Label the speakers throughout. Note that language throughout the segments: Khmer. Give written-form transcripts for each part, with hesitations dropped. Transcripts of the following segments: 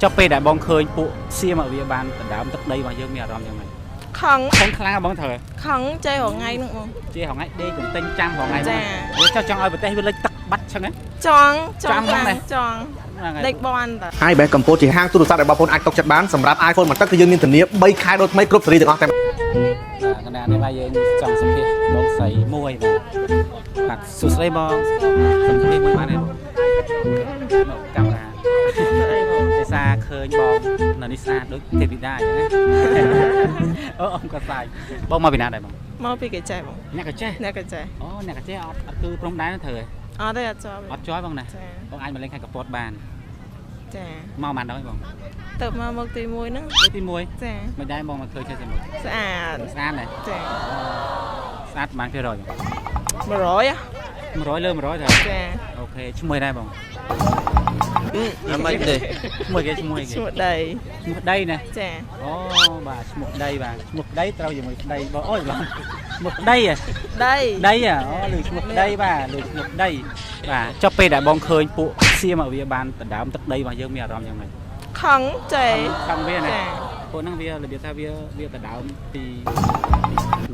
Speaker 1: cho pe đại bong khơi phụ xia mà bia ban tận đám tận đây mà dương mẹ làm như này
Speaker 2: ខឹង
Speaker 1: không khá bong thời
Speaker 2: ខឹងចេះរងៃនោះបង
Speaker 1: chia họ ngay đi cùng tên trăm họ ngay
Speaker 2: ចា
Speaker 1: cho trong ai bật tay lên tắc bắt chăng ấy
Speaker 2: ចង់ចង់ខ្លាំងចង់ដេកបនតើ
Speaker 3: ហើយបែបកម្ពុជាហាងទូរស័ព្ទដែលបងប្អូនអាចទុកចិត្តបានសម្រាប់ iPhone មកទឹកគឺយើងមានធានា3ខែដូចថ្មីគ្រប់ស៊េរីទាំងអស់តែ
Speaker 1: ขนาดในใบยังจังสัมผัสบองใส่มวยนะหักสุดเลยบองสัมผัสมวยมาเนี่ยกำลังไอซาเคยบองนันนิสาด้วยเทปิได้นะองก็ใส่บองมาเป็นอะไรบอง
Speaker 2: មកពីគេចេះបង
Speaker 1: เนี่ยกระเจ้
Speaker 2: អ្នកក៏ចេះ
Speaker 1: อ๋อเนี่ยกระเจ้อดคือพรมได้นั่นเถอะ
Speaker 2: អត់ទេអត់ចោល
Speaker 1: อดจ้อยบองนะ
Speaker 2: ចា
Speaker 1: บองไอ้มาเล่นแข่งกับปอดบาน
Speaker 2: ចា
Speaker 1: เมามันได้บอง
Speaker 2: ទៅមកទី1ហ្នឹង
Speaker 1: เล่นตีมวย
Speaker 2: ចា
Speaker 1: ไม่ได้บองมาเคยใช้สมุด
Speaker 2: ស្អាត
Speaker 1: สานเลย
Speaker 2: ចា
Speaker 1: สานมันเพื่อรอย
Speaker 2: 100
Speaker 1: มันร้อยเริ่มร้อยเถอะ
Speaker 2: ចា
Speaker 1: โอเคช่วยได้บอง
Speaker 3: មិនទេ
Speaker 1: ช่วยแกช่วย
Speaker 2: ឈ្មោះដី
Speaker 1: ช่วยได้นะ
Speaker 2: ចា
Speaker 1: អូបាទឈ្មោះដីបាទឈ្មោះដីត្រូវជាមួយដីបងអូយបងឈ្មោះដី
Speaker 2: ដី
Speaker 1: ដីអូឬឈ្មោះដីបាទឬឈ្មោះដីបាទចុះពេលដែលបងឃើញពួកសៀមវាបានដណ្ដើមទឹកដីរបស់យើងមានអារម្មណ៍យ៉ាងម៉េច
Speaker 2: ខឹងចេះ
Speaker 1: ខំវាណា
Speaker 2: ចា
Speaker 1: ពួកហ្នឹងវារបៀបថាវាដណ្ដើមពី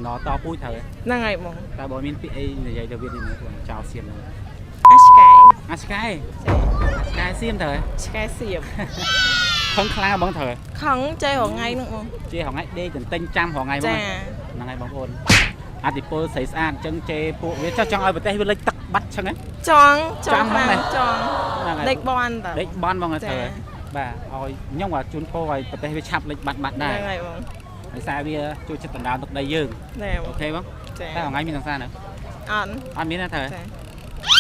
Speaker 1: ណតពូជត្រូវ
Speaker 2: ហ្នឹងហើយបង
Speaker 1: តែបើមានពាក្យអីនិយាយទៅវានេះចោលសៀមហ្នឹង
Speaker 2: អាឆ្កែ
Speaker 1: អាឆ្កែ
Speaker 2: ចា
Speaker 1: ឆ្កែសៀមត្រូវ
Speaker 2: ឆ្កែសៀម
Speaker 1: ខឹងខ្លាំងបងត្រូវ
Speaker 2: ខឹងចេះរងៃនោះបង
Speaker 1: ជាហងៃដេកទិញចាំហងៃហ្មង
Speaker 2: ចា
Speaker 1: ហ្នឹងហើយបងប្អូនអតិពលស្រីស្អាតអញ្ចឹងជេពួកវាចង់ឲ្យប្រទេសវាលេចទឹកបាត់ចឹងហ្នឹង
Speaker 2: ចង់ចង់ខ្លាំងចង់
Speaker 1: ហ្នឹងហើយ
Speaker 2: ដេកបនតើ
Speaker 1: ដេកបនបងទៅ
Speaker 2: ចា
Speaker 1: បាទឲ្យខ្ញុំជូនពោឲ្យប្រទេសវាឆាប់លេចបាត់ដែរ
Speaker 2: ហ្នឹងហើយបង
Speaker 1: ដោយសារវាជួយចិត្តដណ្ដើមទឹកដីយើង
Speaker 2: ណែប
Speaker 1: អូ
Speaker 2: ង
Speaker 1: ខេបង
Speaker 2: ចា
Speaker 1: តែថ្ងៃមានសង្សារនៅ
Speaker 2: អត់
Speaker 1: អត់មានទេត្រូវ
Speaker 2: ចា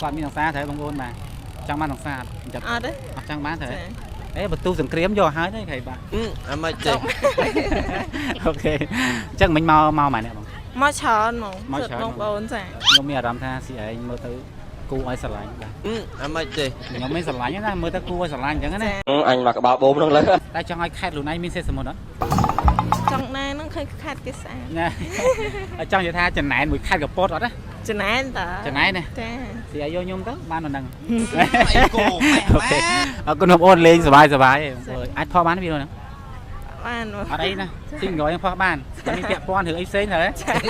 Speaker 1: គាត់មានសង្សារត្រូវបងប្អូនបាទចង់បានសង្សារចិត្ត
Speaker 2: អត់ទេ
Speaker 1: អត់ចង់បានត្រូវ
Speaker 2: ចា
Speaker 1: អេបន្ទូសង្គ្រាមយកហើយទេខៃបាទ
Speaker 3: មិនទេ
Speaker 1: អូខេអញ្ចឹងមិញមកម៉ែនេះបង
Speaker 2: មកច្រើនហ្មង
Speaker 1: មកច្រើន
Speaker 2: បងប្អូនចា
Speaker 1: ខ្ញុំមានអារម្មណ៍ថាស៊ីឯងមើលទៅគូឲ្យស្រឡាញ់បាទ
Speaker 3: មិនទេ
Speaker 1: ខ្ញុំមិនស្រឡាញ់ទេណាមើលទៅគូឲ្យស្រឡាញ់អញ្ចឹងណា
Speaker 3: អញមកក្បាលបូមហ្នឹងលើ
Speaker 1: តែចង់ឲ្យខេតខ្លួនឯងមានសេះសមុទ្រអត់
Speaker 2: ចង់ណែហ្នឹងឃើញខាត់គេស្អាត
Speaker 1: ណាចង់និយាយថាចំណែនមួយខេតកពតអត់ណា
Speaker 2: ចំណែនតើ
Speaker 1: ចំណែនណា
Speaker 2: ចា
Speaker 1: ស៊ីឲ្យយកខ្ញុំទៅបានដល់ហ្នឹងអូខេអរគុណបងប្អូនលេងសប្បាយអាចផោះបានវីដេអូហ្នឹង
Speaker 2: បាន
Speaker 1: អត់អីណាស៊ី100យ៉ាងផោះបានតែមានពាក់ព័ន្ធរឿងអីផ្សេងទៅ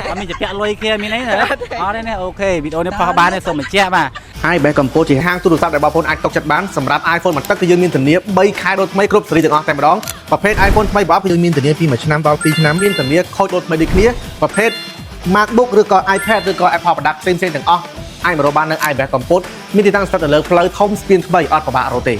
Speaker 1: អត់មានជាពាក់លុយគ្នាមានអីទៅអត់ទេណាអូខេវីដេអូនេះផោះបានទេសូមបញ្ជាក់បាទ
Speaker 3: ហើយបែបកម្ពុជាហាងទូរស័ព្ទដែលបងប្អូនអាចទុកចិត្តបានសម្រាប់ iPhone មកទឹកគឺយើងមានធានា3ខែដូចថ្មីគ្រប់ស៊េរីទាំងអស់តែម្ដងប្រភេទ iPhone ថ្មីប្រអប់គឺយើងមានធានាពី1ឆ្នាំដល់2ឆ្នាំមានធានាខូចដូចថ្មីដូចគ្នាប្រភេទ MacBook ឬក៏ iPad ឬក៏ Apple Product ផ្សេងៗទាំងអស់អាចមករកបាននៅ iBest កម្ពុជាមានទីតាំងស្ថិតនៅលើផ្លូវធំស្ពានថ្មីអត់ពិបាករកទេ